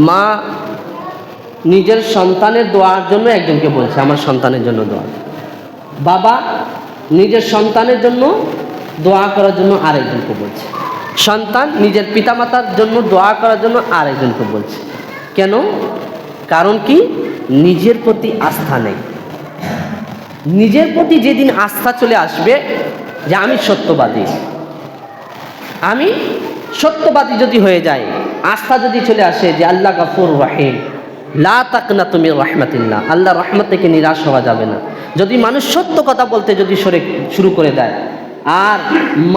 মা নিজের সন্তানের দোয়ার জন্য একজনকে বলছে আমার সন্তানের জন্য দোয়া, বাবা নিজের সন্তানের জন্য দোয়া করার জন্য আরেকজনকে বলছে, সন্তান নিজের পিতামাতার জন্য দোয়া করার জন্য আরেকজনকে বলছে। কেন? কারণ কি? নিজের প্রতি আস্থা নেই। নিজের প্রতি যেদিন আস্থা চলে আসবে যে আমি সত্যবাদী যদি হয়ে যায়, আস্থা যদি চলে আসে যে আল্লাহ গফুর রহিম, লা তাকনাতু মির রাহমাতিল্লাহ, আল্লাহর রহমত থেকে নিরাশ হওয়া যাবে না। যদি মানুষ সত্য কথা বলতে যদি শুরু করে দেয়, আর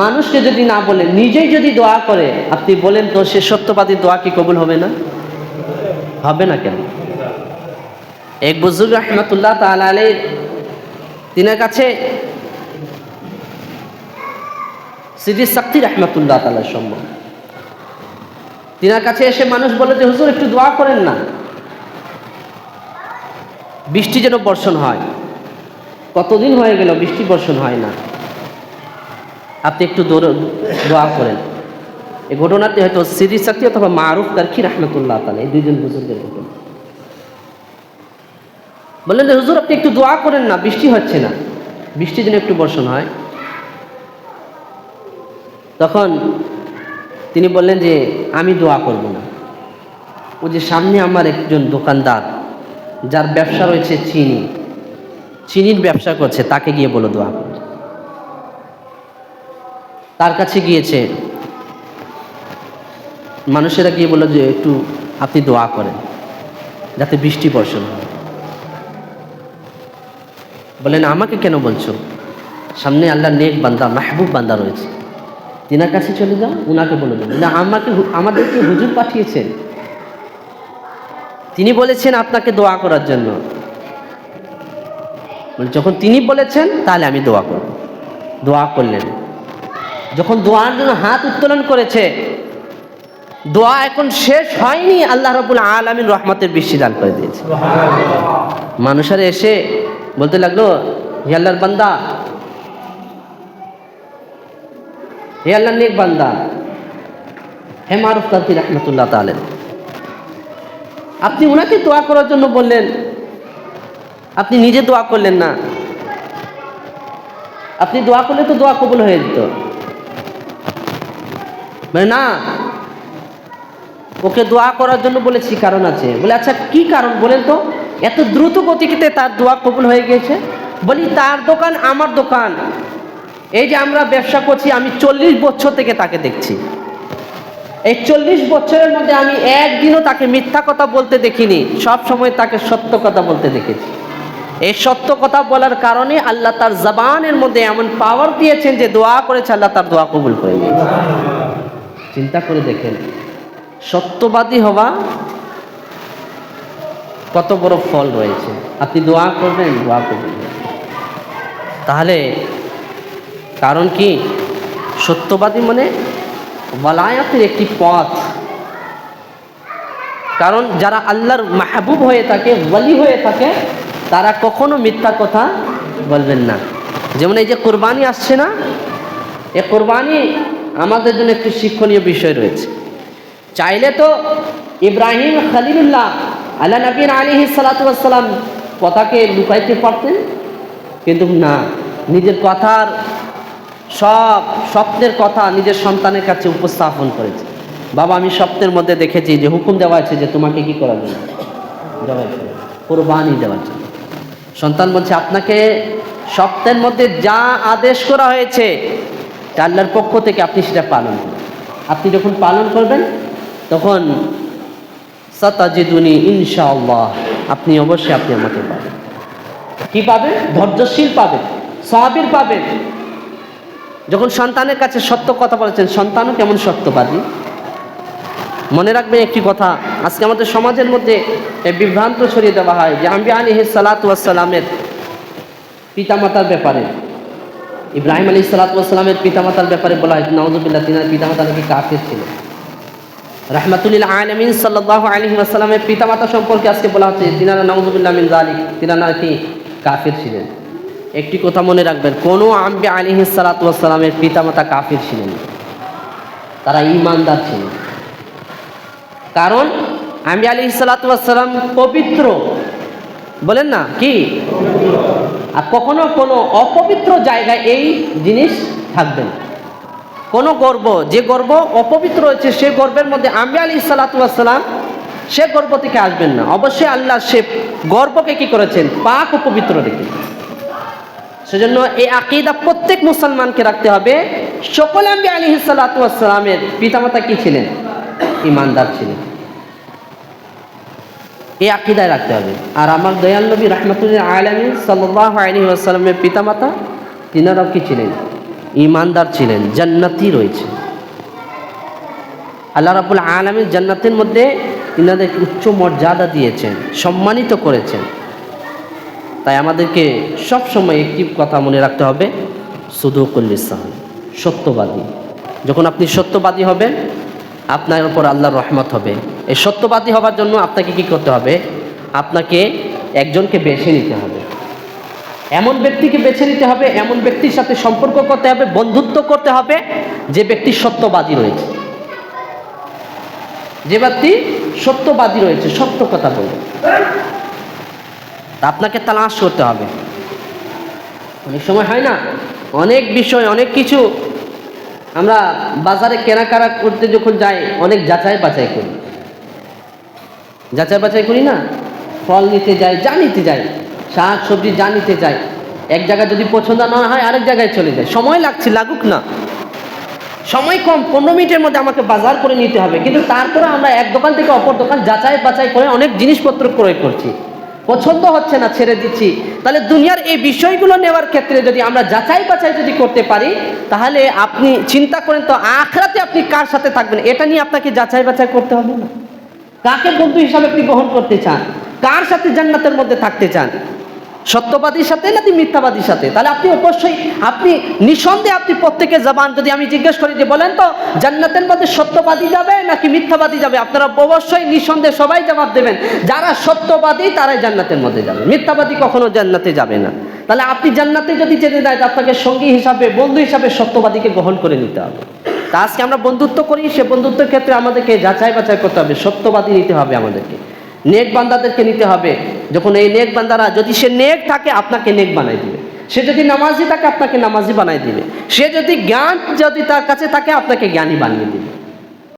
মানুষকে যদি না বলে নিজেই যদি দোয়া করে, আপনি বলেন তো সে সত্যবাদীর দোয়া কি কবুল হবে না? হবে না কেন? এক বুজুর্গ রহমতুল্লাহ তাআলা আলাইহি, তিনার কাছে সিদি সাক্তি রহমতুল্লাহ তাআলা সম্ভব, তিনার কাছে এসে মানুষ বলে যে হুজুর একটু দোয়া করেন না, বৃষ্টি যেন বর্ষণ হয়। কতদিন হয়ে গেল বৃষ্টি বর্ষণ হয় না, আপনি একটু দোয়া করেন। এই ঘটনাটি হয়তো সিদি সাক্তি অথবা মারুফ কারখি রহমতুল্লাহ তাআলা, এই দুইজন বুজুর্গের ঘটনা। বললেন যে হুজুর আপনি একটু দোয়া করেন না, বৃষ্টি হচ্ছে না, বৃষ্টি যেন একটু বর্ষণ হয়। তখন তিনি বললেন যে আমি দোয়া করব না, ওই যে সামনে আমার একজন দোকানদার যার ব্যবসা রয়েছে চিনির ব্যবসা করছে, তাকে গিয়ে বলো দোয়া করতে। তার কাছে গিয়েছে, মানুষেরা গিয়ে বলল যে একটু আপনি দোয়া করেন যাতে বৃষ্টি বর্ষণ হয়। বলেন আমাকে কেন বলছো? সামনে আল্লাহর নেক বান্দা, মাহবুব বান্দা রয়েছে, তিনার কাছে চলে যাও, উনাকে বলে দেন না আমাদেরকে হুজুর পাঠিয়েছেন, তিনি বলেছেন আপনাকে দোয়া করার জন্য। যখন তিনি বলেছেন তাহলে আমি দোয়া করব। দোয়া করলেন, যখন দোয়ার জন্য হাত উত্তোলন করেছে, দোয়া এখন শেষ হয়নি, আল্লাহ রাব্বুল আলামিন রহমতের বৃষ্টি দান করে দিয়েছে। মানুষেরা এসে বলতে লাগলো হে আল্লাহর বান্দা, হে আল্লাহর নেক বান্দা, হে মারুফ কারখি রহমতুল্লাহ তাআলা, আপনি উনাকে দোয়া করার জন্য বললেন, আপনি নিজে দোয়া করলেন না। আপনি দোয়া করলে তো দোয়া কবুল হয়ে যেত। না, ওকে দোয়া করার জন্য বলেছি, কারণ আছে। বলে আচ্ছা কি কারণ বলেন তো? এত দ্রুত গতিতে তার দোয়া কবুল হয়ে গিয়েছে। বলি তার দোকান আমার দোকান, এই যে আমরা ব্যবসা করছি, আমি 40 বছর থেকে তাকে দেখছি। এই 40 বছরের মধ্যে আমি একদিনও তাকে মিথ্যা কথা বলতে দেখিনি, সব সময় তাকে সত্য কথা বলতে দেখেছি। এই সত্য কথা বলার কারণে আল্লাহ তার জবানের মধ্যে এমন পাওয়ার দিয়েছেন যে দোয়া করেছে, আল্লাহ তার দোয়া কবুল করে নিয়েছে। চিন্তা করে দেখেন, সত্যবাদী হওয়া কত বড় ফল রয়েছে। আপনি দোয়া করবেন, দোয়া করবেন। তাহলে কারণ কি? সত্যবাদী মানে ওয়ালায়াতের একটি পথ। কারণ যারা আল্লাহর মাহবুব হয়ে থাকে, ওয়ালি হয়ে থাকে, তারা কখনো মিথ্যা কথা বলবেন না। যেমন এই যে কোরবানি আসছে না, এই কোরবানি আমাদের জন্য একটি শিক্ষণীয় বিষয় রয়েছে। চাইলে তো ইব্রাহিম খলিলুল্লাহ আলা নবীন আলাইহিস সালাতু ওয়াস সালাম কথাকে লুকাইতে পারতেন, কিন্তু না, নিজের কথার সব স্বপ্নের কথা নিজের সন্তানের কাছে উপস্থাপন করেছে। বাবা আমি স্বপ্নের মধ্যে দেখেছি যে হুকুম দেওয়া আছে যে তোমাকে কি করার জন্য, কোরবানি দেওয়ার জন্য। সন্তান বলছে আপনাকে স্বপ্নের মধ্যে যা আদেশ করা হয়েছে তা আল্লাহর পক্ষ থেকে, আপনি সেটা পালন করুন। আপনি যখন পালন করবেন তখন সাতাজিদুনি ইনশাআল্লাহ, আপনি অবশ্যই আপনি আমাকে পাবেন। কি পাবেন? ধৈর্যশীল পাবেন, সাবির পাবেন। যখন সন্তানের কাছে সত্য কথা বলেছেন, সন্তানও কেমন সত্যবাদী। মনে রাখবেন একটি কথা, আজকে আমাদের সমাজের মধ্যে বিভ্রান্ত ছড়িয়ে দেওয়া হয় যে আম্বিয়া আলাইহিস সালাতু ওয়াস সালামের পিতামাতার ব্যাপারে, ইব্রাহিম আলাইহিস সালাতু ওয়াস সালামের পিতামাতার ব্যাপারে বলা হয় নাউযুবিল্লাহ, তিনার পিতামাতা নাকি কাফির ছিল। রাহমাতুল আলামিন সাল্লাল্লাহু আলাইহি ওয়াসাল্লামের পিতামাতা সম্পর্কে আজকে বলা হচ্ছে তিনারা নাউযুবিল্লাহ মিন যালিক, তিনারা নাকি কাফির ছিলেন। একটি কথা মনে রাখবেন, কোনো আম্বিয়া আলাইহিস সালাতু ওয়াস সালামের পিতামাতা কাফির ছিলেন, তারা ঈমানদার ছিলেন। কারণ আম্বিয়া আলাইহিস সালাতু ওয়াস সালাম পবিত্র, বলেন না কি? আর কখনো কোনো অপবিত্র জায়গায় এই জিনিস থাকবে না। কোনো গর্ব, যে গর্ব অপবিত্র হয়েছে সে গর্বের মধ্যে আম্বিয়া আলাইহিস সালাতু ওয়াস সালাম সে গর্ব থেকে আসবেন না। অবশ্যই আল্লাহ সে গর্বকে কি করেছেন? পাক ও পবিত্র রেখেছেন। সেজন্য এই আকীদা প্রত্যেক মুসলমানকে রাখতে হবে। সকল আম্বিয়া আলাইহিস সালাতু ওয়াস সালামের পিতামাতা কি ছিলেন? ঈমানদার ছিলেন। এই আকীদায় রাখতে হবে। আর আমার দয়াল নবী রাহমাতুল আলামিন সাল্লাল্লাহু আলাইহি ওয়াসাল্লামের পিতামাতা তিনারাও কি ছিলেন? ঈমানদার ছিলেন, জান্নাতি রয়েছে। আল্লাহ রাব্বুল আলামিন জান্নাতের মধ্যে তিনাদের উচ্চ মর্যাদা দিয়েছেন, সম্মানিত করেছেন। তাই আমাদেরকে সব সময় একটি কথা মনে রাখতে হবে, সুদুকুল লিসান, সত্যবাদী। যখন আপনি সত্যবাদী হবেন আপনার উপর আল্লাহর রহমত হবে। এই সত্যবাদী হবার জন্য আপনাকে কি করতে হবে? আপনাকে একজনকে বেছে নিতে হবে, এমন ব্যক্তিকে বেছে নিতে হবে, এমন ব্যক্তির সাথে সম্পর্ক করতে হবে, বন্ধুত্ব করতে হবে যে ব্যক্তি সত্যবাদী রয়েছে, যে ব্যক্তি সত্যবাদী রয়েছে, সত্য কথা বলবে। আপনাকে তালাশ করতে হবে। অনেক সময় হয় না, অনেক বিষয়, অনেক কিছু আমরা বাজারে কেনাকাটা করতে যখন যাই অনেক যাচাই বাছাই করি, যাচাই বাছাই করি না? ফল নিতে যাই, যা নিতে যাই, শাক সবজি যা নিতে যাই, এক জায়গায় যদি পছন্দ না হয় আরেক জায়গায় চলে যায়। সময় লাগছে, লাগুক না, সময় কম, 15 মিনিটের মধ্যে আমাকে বাজার করে নিতে হবে, কিন্তু তারপরে আমরা এক দোকান থেকে অপর দোকান যাচাই বাছাই করে অনেক জিনিসপত্র ক্রয় করছি, পছন্দ হচ্ছে না, ছেড়ে দিচ্ছি। তাহলে দুনিয়ার এই বিষয়গুলো নেওয়ার ক্ষেত্রে যদি আমরা যাচাই বাছাই যদি করতে পারি, তাহলে আপনি চিন্তা করেন তো আখিরাতে আপনি কার সাথে থাকবেন, এটা নিয়ে আপনাকে যাচাই বাছাই করতে হবে না? কাকে বন্ধু হিসাবে আপনি গ্রহণ করতে চান? কার সাথে জান্নাতের মধ্যে থাকতে চান? সত্যবাদীর সাথে নাকি মিথ্যাবাদীর সাথে? তাহলে আপনি অবশ্যই, আপনি নিঃসন্দেহে, আপনি প্রত্যেকের জবান যদি আমি জিজ্ঞেস করি যে বলেন তো জান্নাতের মধ্যে সত্যবাদী যাবে নাকি মিথ্যাবাদী যাবে, আপনারা অবশ্যই নিঃসন্দেহে সবাই জবাব দেবেন যারা সত্যবাদী তারাই জান্নাতের মধ্যে যাবে, মিথ্যাবাদী কখনো জান্নাতে যাবে না। তাহলে আপনি জান্নাতে যদি যেতে দেয় আপনাকে সঙ্গী হিসাবে, বন্ধু হিসাবে সত্যবাদীকে গ্রহণ করে নিতে হবে। তা আজকে আমরা বন্ধুত্ব করি, সে বন্ধুত্বের ক্ষেত্রে আমাদেরকে যাচাই বাছাই করতে হবে, সত্যবাদী নিতে হবে, আমাদেরকে নেক বান্দাদেরকে নিতে হবে। যখন এই নেক বান্দারা, যদি সে নেক থাকে আপনাকে নেক বানাই দিবে, সে যদি নামাজি থাকে আপনাকে নামাজি বানাই দিবে, সে যদি জ্ঞান যদি তার কাছে থাকে আপনাকে জ্ঞানী বানিয়ে দিবে।